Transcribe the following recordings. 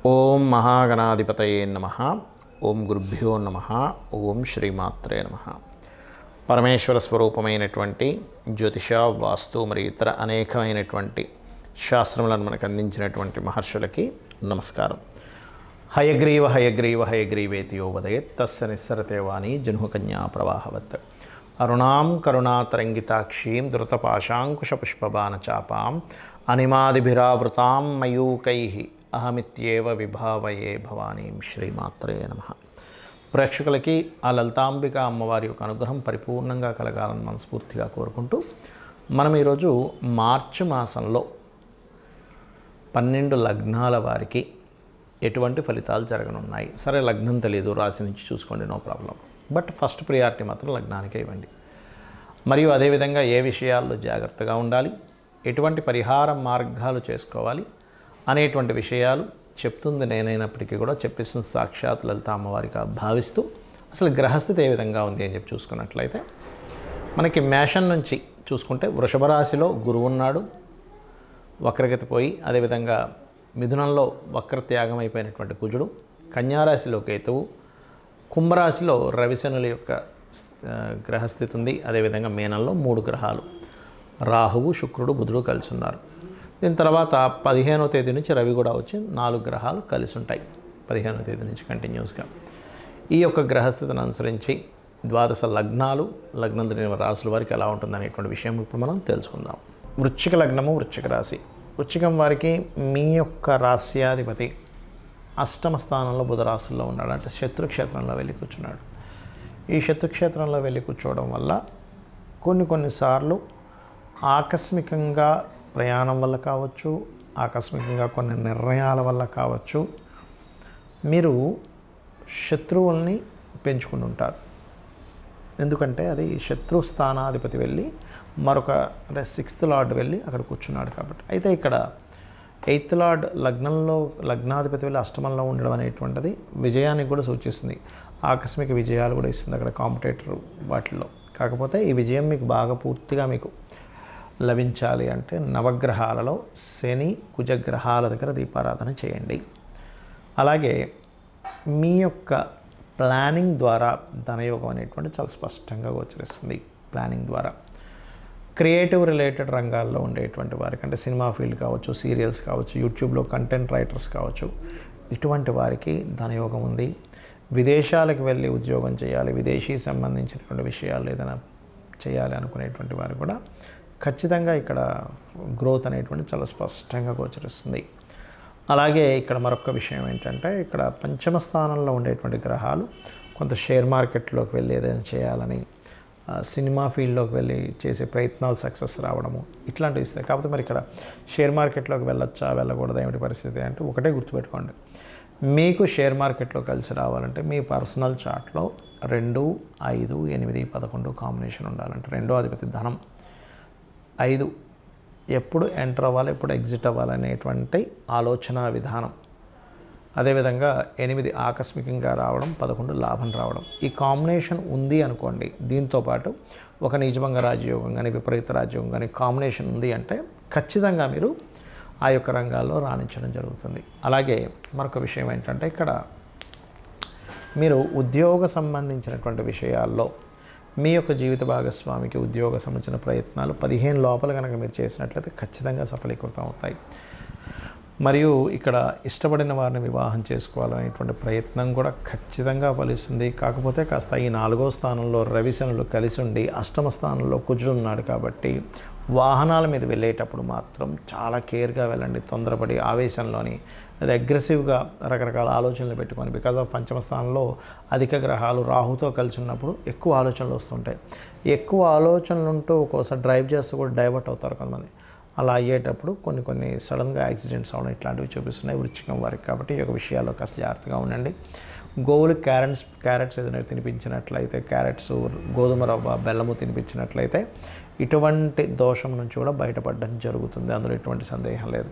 ఓం మహాగణాధిపతయే నమః. ఓం గురుభ్యో నమః. ఓం శ్రీమాత్రే నమః. పరమేశ్వర స్వరూపమైనటువంటి జ్యోతిష, వాస్తు మరియు ఇతర అనేకమైనటువంటి శాస్త్రములను మనకు అందించినటువంటి మహర్షులకి నమస్కారం. హయగ్రీవ హయగ్రీవ హయగ్రీవేతి యో వదయేత్ తస్య నిస్సరతే వాణి జహ్నుకన్యా ప్రవాహవత్. అరుణాం కరుణాతరంగితాక్షీం ధృతపాశాంకుశపుష్పబాణచాపాం అనిమాదిభిరావృతాం మయూకైః అహమిత్యేవ విభావయే భవానీం. శ్రీమాత్రే నమః. ప్రేక్షకులకి ఆ లలితాంబిక అమ్మవారి యొక్క అనుగ్రహం పరిపూర్ణంగా కలగాలని మనస్ఫూర్తిగా కోరుకుంటూ మనం ఈరోజు మార్చి మాసంలో 12 లగ్నాల వారికి ఎటువంటి ఫలితాలు జరగనున్నాయి. సరే, లగ్నం తెలియదు, రాశి నుంచి చూసుకోండి, no problem. But first priority మాత్రం లగ్నానికే ఇవ్వండి. మరియు అదేవిధంగా ఏ విషయాల్లో జాగ్రత్తగా ఉండాలి, ఎటువంటి పరిహార మార్గాలు చేసుకోవాలి అనేటువంటి విషయాలు చెప్తుంది నేనైనప్పటికీ కూడా చెప్పిస్తుంది సాక్షాత్ లలిత అమ్మవారిగా భావిస్తూ అసలు గ్రహస్థితి ఏ విధంగా ఉంది అని చెప్పి చూసుకున్నట్లయితే మనకి మేషం నుంచి చూసుకుంటే వృషభ రాశిలో గురువు ఉన్నాడు, వక్రగతి పోయి. అదేవిధంగా మిథునంలో వక్రత్యాగం అయిపోయినటువంటి కుజుడు, కన్యారాశిలో కేతువు, కుంభరాశిలో రవిశనుల యొక్క గ్రహస్థితి ఉంది. అదేవిధంగా మీనంలో 3 గ్రహాలు రాహువు, శుక్రుడు, బుధుడు కలిసి ఉన్నారు. దీని తర్వాత 15వ తేదీ నుంచి రవి కూడా వచ్చి 4 గ్రహాలు కలిసి ఉంటాయి. 15వ తేదీ నుంచి కంటిన్యూస్గా ఈ యొక్క గ్రహస్థితిని అనుసరించి ద్వాదశ లగ్నాలు, లగ్నం తెలియని రాశుల వారికి ఎలా ఉంటుందనేటువంటి విషయం ఇప్పుడు మనం తెలుసుకుందాం. వృశ్చిక లగ్నము, వృశ్చిక రాశి. వృశ్చికం వారికి మీ యొక్క రాశ్యాధిపతి అష్టమ స్థానంలో బుధ రాశుల్లో ఉన్నాడు, అంటే శత్రుక్షేత్రంలో వెళ్ళి కూర్చున్నాడు. ఈ శత్రుక్షేత్రంలో వెళ్ళి కూర్చోవడం వల్ల కొన్నిసార్లు ఆకస్మికంగా ప్రయాణం వల్ల కావచ్చు, ఆకస్మికంగా కొన్ని నిర్ణయాల వల్ల కావచ్చు, మీరు శత్రువుల్ని పెంచుకుని ఉంటారు. ఎందుకంటే అది శత్రు స్థానాధిపతి వెళ్ళి మరొక అంటే 6th లార్డ్ వెళ్ళి అక్కడ కూర్చున్నాడు కాబట్టి. అయితే ఇక్కడ 8th లార్డ్ లగ్నాధిపతి వెళ్ళి అష్టమంలో ఉండడం అనేటువంటిది విజయానికి కూడా సూచిస్తుంది, ఆకస్మిక విజయాలు కూడా ఇస్తుంది అక్కడ కాంపిటేటర్ వాటిల్లో. కాకపోతే ఈ విజయం మీకు బాగా పూర్తిగా మీకు లభించాలి అంటే నవగ్రహాలలో శని, కుజగ్రహాల దగ్గర దీపారాధన చేయండి. అలాగే మీ యొక్క ప్లానింగ్ ద్వారా ధనయోగం అనేటువంటి చాలా స్పష్టంగా గోచరిస్తుంది. ప్లానింగ్ ద్వారా క్రియేటివ్ రిలేటెడ్ రంగాల్లో ఉండేటువంటి వారికి, అంటే సినిమా ఫీల్డ్ కావచ్చు, సీరియల్స్ కావచ్చు, యూట్యూబ్లో కంటెంట్ రైటర్స్ కావచ్చు, ఇటువంటి వారికి ధనయోగం ఉంది. విదేశాలకు వెళ్ళి ఉద్యోగం చేయాలి, విదేశీ సంబంధించినటువంటి విషయాలు ఏదైనా చేయాలి అనుకునేటువంటి వారు కూడా ఖచ్చితంగా ఇక్కడ గ్రోత్ అనేటువంటి చాలా స్పష్టంగా గోచరిస్తుంది. అలాగే ఇక్కడ మరొక విషయం ఏంటంటే ఇక్కడ పంచమ స్థానంలో ఉండేటువంటి గ్రహాలు కొంత షేర్ మార్కెట్లోకి వెళ్ళి ఏదైనా చేయాలని, సినిమా ఫీల్డ్లోకి వెళ్ళి చేసే ప్రయత్నాలు సక్సెస్ రావడము ఇట్లాంటివి ఇస్తాయి. కాకపోతే మరి ఇక్కడ షేర్ మార్కెట్లోకి వెళ్ళొచ్చా వెళ్ళకూడదా ఏమిటి పరిస్థితి అంటే ఒకటే గుర్తుపెట్టుకోండి, మీకు షేర్ మార్కెట్లో కలిసి రావాలంటే మీ పర్సనల్ చార్ట్లో 2, 5, 8, 11 కాంబినేషన్ ఉండాలంటే 2వ అధిపతి ధనం, 5 ఎప్పుడు ఎంటర్ అవ్వాలి, ఎప్పుడు ఎగ్జిట్ అవ్వాలి అనేటువంటి ఆలోచన విధానం, అదేవిధంగా 8 ఆకస్మికంగా రావడం, 11 లాభం రావడం, ఈ కాంబినేషన్ ఉంది అనుకోండి. దీంతోపాటు ఒక నీచభంగ రాజయోగం కానీ, విపరీత రాజయోగం కానీ కాంబినేషన్ ఉంది అంటే ఖచ్చితంగా మీరు ఆ యొక్క రంగాల్లో రాణించడం జరుగుతుంది. అలాగే మరొక విషయం ఏంటంటే ఇక్కడ మీరు ఉద్యోగ సంబంధించినటువంటి విషయాల్లో మీ యొక్క జీవిత భాగస్వామికి ఉద్యోగ సంబంధించిన ప్రయత్నాలు 15 లోపల కనుక మీరు చేసినట్లయితే ఖచ్చితంగా సఫలీకృతం అవుతాయి. మరియు ఇక్కడ ఇష్టపడిన వారిని వివాహం చేసుకోవాలనేటువంటి ప్రయత్నం కూడా ఖచ్చితంగా ఫలిస్తుంది. కాకపోతే కాస్త ఈ 4వ స్థానంలో రవిశనులు కలిసి ఉండి అష్టమ స్థానంలో కుజుడు ఉన్నాడు కాబట్టి వాహనాల మీద వెళ్ళేటప్పుడు మాత్రం చాలా కేర్గా వెళ్ళండి. తొందరపడి ఆవేశంలోని అది అగ్రెసివ్గా రకరకాల ఆలోచనలు పెట్టుకొని, బికాజ్ ఆఫ్ పంచమ స్థానంలో అధిక గ్రహాలు రాహుతో కలిసి ఉన్నప్పుడు ఎక్కువ ఆలోచనలు వస్తుంటాయి. ఎక్కువ ఆలోచనలు ఉంటూ ఒక్కోసారి డ్రైవ్ చేస్తూ కూడా డైవర్ట్ అవుతారు కొంతమంది. అలా అయ్యేటప్పుడు కొన్ని సడన్గా యాక్సిడెంట్స్ అవడం ఇట్లాంటివి చూపిస్తున్నాయి వృశ్చికం వారికి. కాబట్టి ఈ యొక్క విషయాల్లో కాస్త జాగ్రత్తగా ఉండండి. గోవులు క్యారెట్స్ ఏదైనా తినిపించినట్లయితే, క్యారెట్స్, గోధుమ రవ్వ, బెల్లము తినిపించినట్లయితే ఇటువంటి దోషం నుంచి కూడా బయటపడడం జరుగుతుంది, అందులో ఎటువంటి సందేహం లేదు.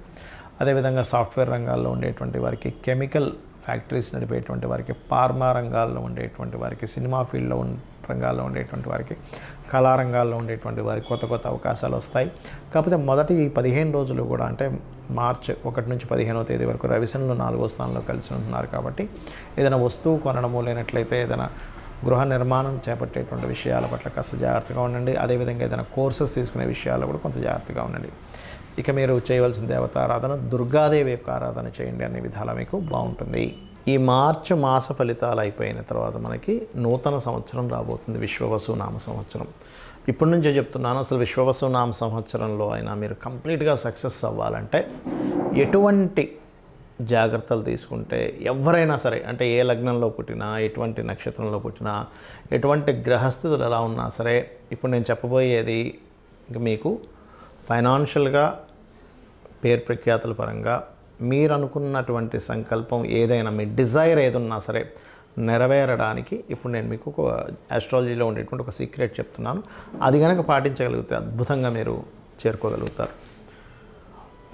అదేవిధంగా సాఫ్ట్వేర్ రంగాల్లో ఉండేటువంటి వారికి, కెమికల్ ఫ్యాక్టరీస్ నడిపేటువంటి వారికి, ఫార్మా రంగాల్లో ఉండేటువంటి వారికి, సినిమా ఫీల్డ్లో రంగాల్లో ఉండేటువంటి వారికి, కళారంగాల్లో ఉండేటువంటి వారికి కొత్త అవకాశాలు వస్తాయి. కాకపోతే మొదటి 15 రోజులు కూడా అంటే మార్చి 1 నుంచి 15వ తేదీ వరకు రవిశనులు 4వ స్థానంలో కలిసి ఉంటున్నారు కాబట్టి ఏదైనా వస్తువు కొనడము లేనట్లయితే ఏదైనా గృహ నిర్మాణం చేపట్టేటువంటి విషయాల పట్ల కాస్త జాగ్రత్తగా ఉండండి. అదేవిధంగా ఏదైనా కోర్సెస్ తీసుకునే విషయాల్లో కూడా కొంత జాగ్రత్తగా ఉండండి. ఇక మీరు చేయవలసిన దేవతారాధన దుర్గాదేవి యొక్క ఆరాధన చేయండి. అన్ని విధాలా మీకు బాగుంటుంది. ఈ మార్చి మాస ఫలితాలు అయిపోయిన తర్వాత మనకి నూతన సంవత్సరం రాబోతుంది, విశ్వవసు నామ సంవత్సరం. ఇప్పటి నుంచే చెప్తున్నాను, అసలు విశ్వవసు నామ సంవత్సరంలో అయినా మీరు కంప్లీట్గా సక్సెస్ అవ్వాలంటే ఎటువంటి జాగ్రత్తలు తీసుకుంటే ఎవరైనా సరే, అంటే ఏ లగ్నంలో పుట్టినా, ఎటువంటి నక్షత్రంలో పుట్టినా, ఎటువంటి గ్రహస్థితులు ఎలా ఉన్నా సరే, ఇప్పుడు నేను చెప్పబోయేది మీకు ఫైనాన్షియల్గా పేరు ప్రఖ్యాతుల పరంగా మీరు అనుకున్నటువంటి సంకల్పం ఏదైనా, మీ డిజైర్ ఏదున్నా సరే నెరవేరడానికి ఇప్పుడు నేను మీకు ఒక ఆస్ట్రాలజీలో ఉండేటువంటి ఒక సీక్రెట్ చెప్తున్నాను. అది కనుక పాటించగలిగితే అద్భుతంగా మీరు చేరుకోగలుగుతారు.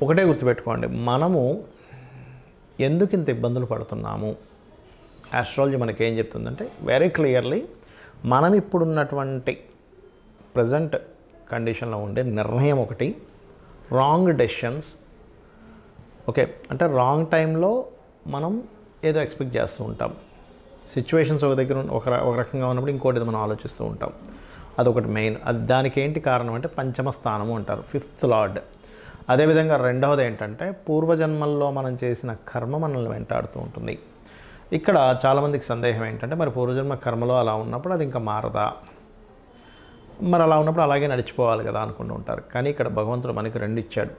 ఒకటే గుర్తుపెట్టుకోండి, మనము ఎందుకు ఇంత ఇబ్బందులు పడుతున్నాము, ఆస్ట్రాలజీ మనకేం చెప్తుందంటే వెరీ క్లియర్లీ మనం ఇప్పుడున్నటువంటి ప్రజెంట్ కండిషన్లో ఉండే నిర్ణయం ఒకటి, రాంగ్ డెసిషన్స్. ఓకే, అంటే రాంగ్ టైంలో మనం ఏదో ఎక్స్పెక్ట్ చేస్తూ ఉంటాం. సిచ్యువేషన్స్ ఒక దగ్గర ఒక రకంగా ఉన్నప్పుడు ఇంకోటి మనం ఆలోచిస్తూ ఉంటాం. అదొకటి మెయిన్. అది దానికి ఏంటి కారణం అంటే పంచమ స్థానము అంటారు, 5th లార్డ్. అదేవిధంగా రెండవది ఏంటంటే పూర్వజన్మల్లో మనం చేసిన కర్మ మనల్ని వెంటాడుతూ ఉంటుంది. ఇక్కడ చాలామందికి సందేహం ఏంటంటే మరి పూర్వజన్మ కర్మలో అలా ఉన్నప్పుడు అది ఇంకా మారదా, మరి అలా ఉన్నప్పుడు అలాగే నడిచిపోవాలి కదా అనుకుంటూ ఉంటారు. కానీ ఇక్కడ భగవంతుడు మనకి 2 ఇచ్చాడు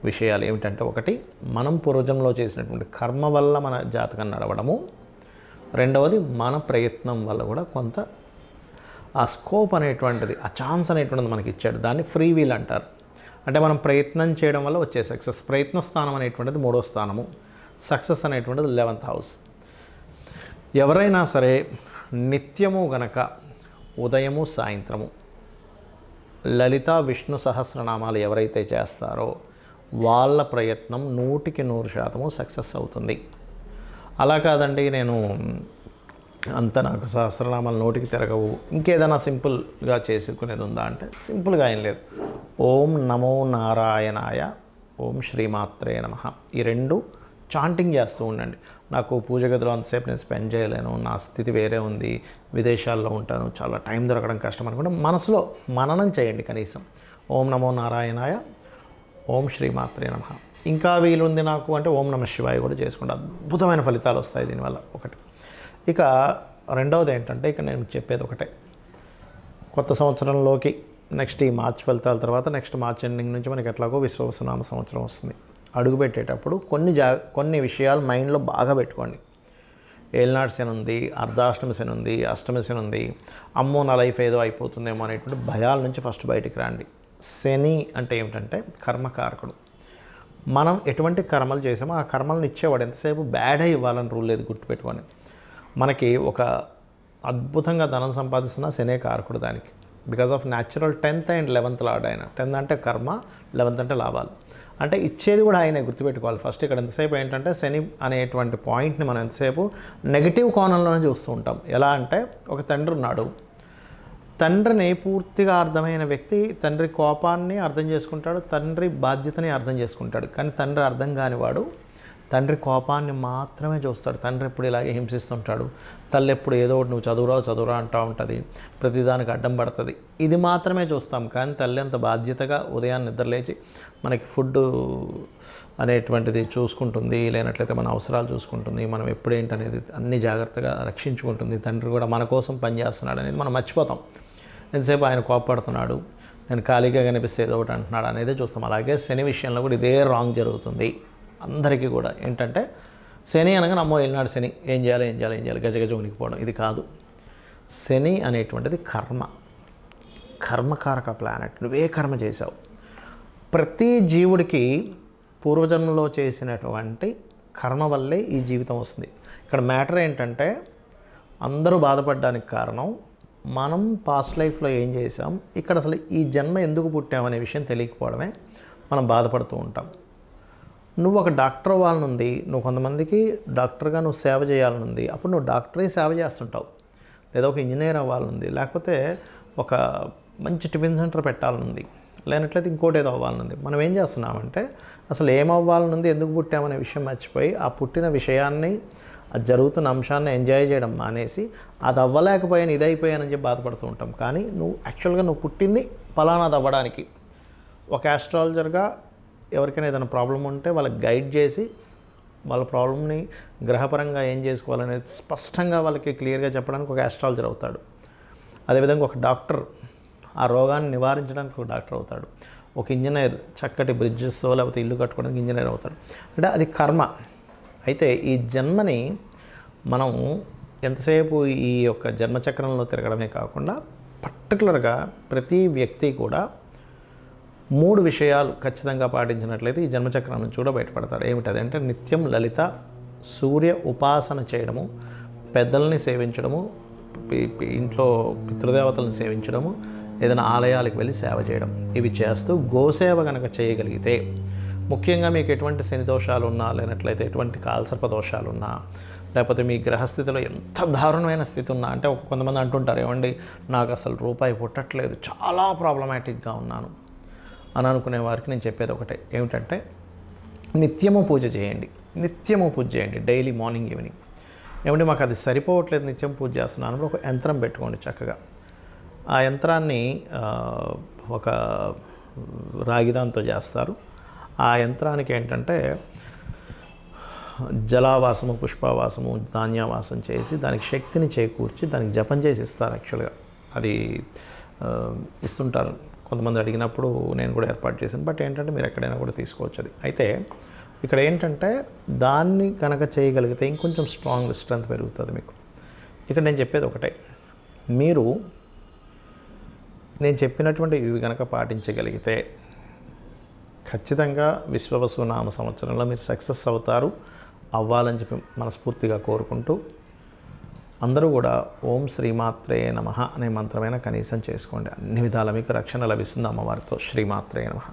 విషయాలు. ఏమిటంటే ఒకటి, మనం పూర్వజన్మలో చేసినటువంటి కర్మ వల్ల మన జాతకం నడవడము, రెండవది మన ప్రయత్నం వల్ల కూడా కొంత ఆ స్కోప్ అనేటువంటిది, ఆ ఛాన్స్ అనేటువంటిది మనకి ఇచ్చాడు. దాన్ని ఫ్రీ వీల్ అంటారు. అంటే మనం ప్రయత్నం చేయడం వల్ల వచ్చే సక్సెస్. ప్రయత్న స్థానం అనేటువంటిది 3వ స్థానము, సక్సెస్ అనేటువంటిది 11th హౌస్. ఎవరైనా సరే నిత్యము గనక ఉదయము సాయంత్రము లలిత విష్ణు సహస్రనామాలు ఎవరైతే చేస్తారో వాళ్ళ ప్రయత్నం 100% సక్సెస్ అవుతుంది. అలా కాదండి నేను అంత నాకు సహస్రనామాలు నోటికి తిరగవు, ఇంకేదైనా సింపుల్గా చేసుకునేది ఉందా అంటే సింపుల్గా ఏం లేదు. ఓం నమో నారాయణాయ, ఓం శ్రీమాత్రే నమః, ఈ 2 చాంటింగ్ చేస్తూ ఉండండి. నాకు పూజ గదిలో అంతసేపు నేను స్పెండ్ చేయలేను, నా స్థితి వేరే ఉంది, విదేశాల్లో ఉంటాను, చాలా టైం దొరకడం కష్టం అనుకుంటే మనసులో మననం చేయండి కనీసం. ఓం నమో నారాయణాయ, ఓం శ్రీమాత్రే నమః. ఇంకా వీలుంది నాకు అంటే ఓం నమః శివాయ కూడా చేసుకుంటే అద్భుతమైన ఫలితాలు వస్తాయి దీనివల్ల. ఒకటి. ఇక రెండవది ఏంటంటే ఇక నేను చెప్పేది ఒకటే, కొత్త సంవత్సరంలోకి నెక్స్ట్ ఈ మార్చ్ ఫలితాల తర్వాత నెక్స్ట్ మార్చ్ ఎండింగ్ నుంచి మనకి ఎట్లాగో విశ్వవసునామ సంవత్సరం వస్తుంది. అడుగుపెట్టేటప్పుడు కొన్ని విషయాలు మైండ్లో బాగా పెట్టుకోండి. ఏలినాడు శని ఉంది, అర్ధాష్టమి శని ఉంది, అష్టమి శని ఉంది, అమ్మో నా లైఫ్ ఏదో అయిపోతుందేమో అనేటువంటి భయాల నుంచి ఫస్ట్ బయటికి రండి. శని అంటే ఏమిటంటే కర్మకారకుడు. మనం ఎటువంటి కర్మలు చేసామో ఆ కర్మలను ఇచ్చేవాడు. ఎంతసేపు బ్యాడే ఇవ్వాలని రూల్ లేదు, గుర్తుపెట్టుకొని. మనకి ఒక అద్భుతంగా ధనం సంపాదిస్తున్న శనే కారకుడు దానికి. Because of natural 10th and 11th lord ఆయన. 10th అంటే కర్మ, 11th అంటే లాభాలు. అంటే ఇచ్చేది కూడా ఆయనే, గుర్తుపెట్టుకోవాలి. ఫస్ట్ ఇక్కడ ఎంతసేపు ఏంటంటే శని అనేటువంటి పాయింట్ని మనం ఎంతసేపు నెగిటివ్ కోణంలోనే చూస్తూ ఉంటాం. ఎలా అంటే ఒక తండ్రి ఉన్నాడు, తండ్రిని పూర్తిగా అర్థమైన వ్యక్తి తండ్రి కోపాన్ని అర్థం చేసుకుంటాడు, తండ్రి బాధ్యతని అర్థం చేసుకుంటాడు. కానీ తండ్రి అర్థం కానివాడు తండ్రి కోపాన్ని మాత్రమే చూస్తాడు. తండ్రి ఎప్పుడు ఇలాగే హింసిస్తుంటాడు, తల్లి ఎప్పుడు ఏదో ఒకటి నువ్వు చదువురా అంటూ ఉంటుంది, ప్రతిదానికి అడ్డం పడుతుంది. ఇది మాత్రమే చూస్తాం. కానీ తల్లి అంత బాధ్యతగా ఉదయాన్ని నిద్రలేచి మనకి ఫుడ్ అనేటువంటిది చూసుకుంటుంది, లేనట్లయితే మన అవసరాలు చూసుకుంటుంది, మనం ఎప్పుడేంటనేది అన్ని జాగ్రత్తగా రక్షించుకుంటుంది. తండ్రి కూడా మన కోసం పనిచేస్తున్నాడు అనేది మనం మర్చిపోతాం. ఎంతసేపు ఆయన కోపడుతున్నాడు, నేను ఖాళీగా కనిపిస్తే ఏదో ఒకటి అంటున్నాడు అనేది చూస్తాం. అలాగే శని విషయంలో కూడా ఇదే రాంగ్ జరుగుతుంది అందరికీ కూడా. ఏంటంటే శని అనగా నమ్మో వెళ్ళినాడు శని, ఏం చేయాలి గజగజ ఉనికిపోవడం. ఇది కాదు. శని అనేటువంటిది కర్మకారక ప్లానెట్. నువ్వే కర్మ చేశావు. ప్రతి జీవుడికి పూర్వజన్మలో చేసినటువంటి కర్మ వల్లే ఈ జీవితం వస్తుంది. ఇక్కడ మ్యాటర్ ఏంటంటే అందరూ బాధపడడానికి కారణం మనం పాస్ట్ లైఫ్లో ఏం చేసాం, ఇక్కడ అసలు ఈ జన్మ ఎందుకు పుట్టామనే విషయం తెలియకపోవడమే మనం బాధపడుతూ ఉంటాం. నువ్వు ఒక డాక్టర్ అవ్వాలనుంది, నువ్వు కొంతమందికి డాక్టర్గా నువ్వు సేవ చేయాలనుంది, అప్పుడు నువ్వు డాక్టరే సేవ చేస్తుంటావు. లేదా ఒక ఇంజనీర్ అవ్వాలనుంది, లేకపోతే ఒక మంచి టిఫిన్ సెంటర్ పెట్టాలనుంది, లేనట్లయితే ఇంకోటి ఏదో అవ్వాలనుంది. మనం ఏం చేస్తున్నామంటే అసలు ఏమవ్వాలనుంది, ఎందుకు పుట్టామనే విషయం మర్చిపోయి ఆ పుట్టిన విషయాన్ని, అది జరుగుతున్న అంశాన్ని ఎంజాయ్ చేయడం మానేసి అది అవ్వలేకపోయాను, ఇది అయిపోయానని చెప్పి బాధపడుతూ ఉంటాం. కానీ యాక్చువల్గా నువ్వు పుట్టింది ఫలానాది అవ్వడానికి. ఒక ఆస్ట్రాలజర్గా ఎవరికైనా ఏదైనా ప్రాబ్లం ఉంటే వాళ్ళకి గైడ్ చేసి వాళ్ళ ప్రాబ్లమ్ని గ్రహపరంగా ఏం చేసుకోవాలనేది స్పష్టంగా వాళ్ళకి క్లియర్గా చెప్పడానికి ఒక ఆస్ట్రాలజర్ అవుతాడు. అదేవిధంగా ఒక డాక్టర్ ఆ రోగాన్ని నివారించడానికి ఒక డాక్టర్ అవుతాడు. ఒక ఇంజనీర్ చక్కటి బ్రిడ్జెస్ లేకపోతే ఇల్లు కట్టుకోవడానికి ఇంజనీర్ అవుతాడు. అంటే అది కర్మ. అయితే ఈ జన్మని మనం ఎంతసేపు ఈ యొక్క జన్మచక్రంలో తిరగడమే కాకుండా పర్టికులర్గా ప్రతి వ్యక్తి కూడా 3 విషయాలు ఖచ్చితంగా పాటించినట్లయితే ఈ జన్మచక్రం నుంచి కూడా బయటపడతాడు. ఏమిటది అంటే నిత్యం లలిత సూర్య ఉపాసన చేయడము, పెద్దల్ని సేవించడము, ఇంట్లో పితృదేవతలను సేవించడము, ఏదైనా ఆలయాలకు వెళ్ళి సేవ చేయడం. ఇవి చేస్తూ గోసేవ కనుక చేయగలిగితే, ముఖ్యంగా మీకు ఎటువంటి శని దోషాలు ఉన్నా, లేనట్లయితే ఎటువంటి కాలసర్ప దోషాలు ఉన్నా, లేకపోతే మీ గ్రహస్థితిలో ఎంత దారుణమైన స్థితి ఉన్నా, అంటే కొంతమంది అంటుంటారు, ఏమండి నాకు అసలు రూపాయి పుట్టట్లేదు, చాలా ప్రాబ్లమాటిక్గా ఉన్నాను అని అనుకునే వారికి నేను చెప్పేది ఒకటే, ఏమిటంటే నిత్యము పూజ చేయండి. నిత్యము పూజ చేయండి, డైలీ మార్నింగ్ ఈవినింగ్. ఏమంటే మాకు అది సరిపోవట్లేదు, నిత్యం పూజ చేస్తున్నాను, ఒక యంత్రం పెట్టుకోండి చక్కగా. ఆ యంత్రాన్ని ఒక రాగిదాంతో చేస్తారు. ఆ యంత్రానికి ఏంటంటే జలావాసము, పుష్పవాసము, ధాన్యవాసం చేసి దానికి శక్తిని చేకూర్చి దానికి జపం చేసి ఇస్తారు. యాక్చువల్గా అది ఇస్తుంటారు. కొంతమంది అడిగినప్పుడు నేను కూడా ఏర్పాటు చేశాను. బట్ ఏంటంటే మీరు ఎక్కడైనా కూడా తీసుకోవచ్చు అది. అయితే ఇక్కడ ఏంటంటే దాన్ని కనుక చేయగలిగితే ఇంకొంచెం స్ట్రెంత్ పెరుగుతుంది మీకు. ఇక్కడ నేను చెప్పేది ఒకటే, నేను చెప్పినటువంటి ఇవి కనుక పాటించగలిగితే ఖచ్చితంగా విశ్వవసు నామ సంవత్సరంలో మీరు సక్సెస్ అవ్వాలని చెప్పి మనస్ఫూర్తిగా కోరుకుంటూ, అందరూ కూడా ఓం శ్రీమాత్రే నమః అనే మంత్రమైన కనీసం చేసుకోండి. అన్ని విధాల మీకు రక్షణ లభిస్తుంది అమ్మవారితో. శ్రీమాత్రే నమః.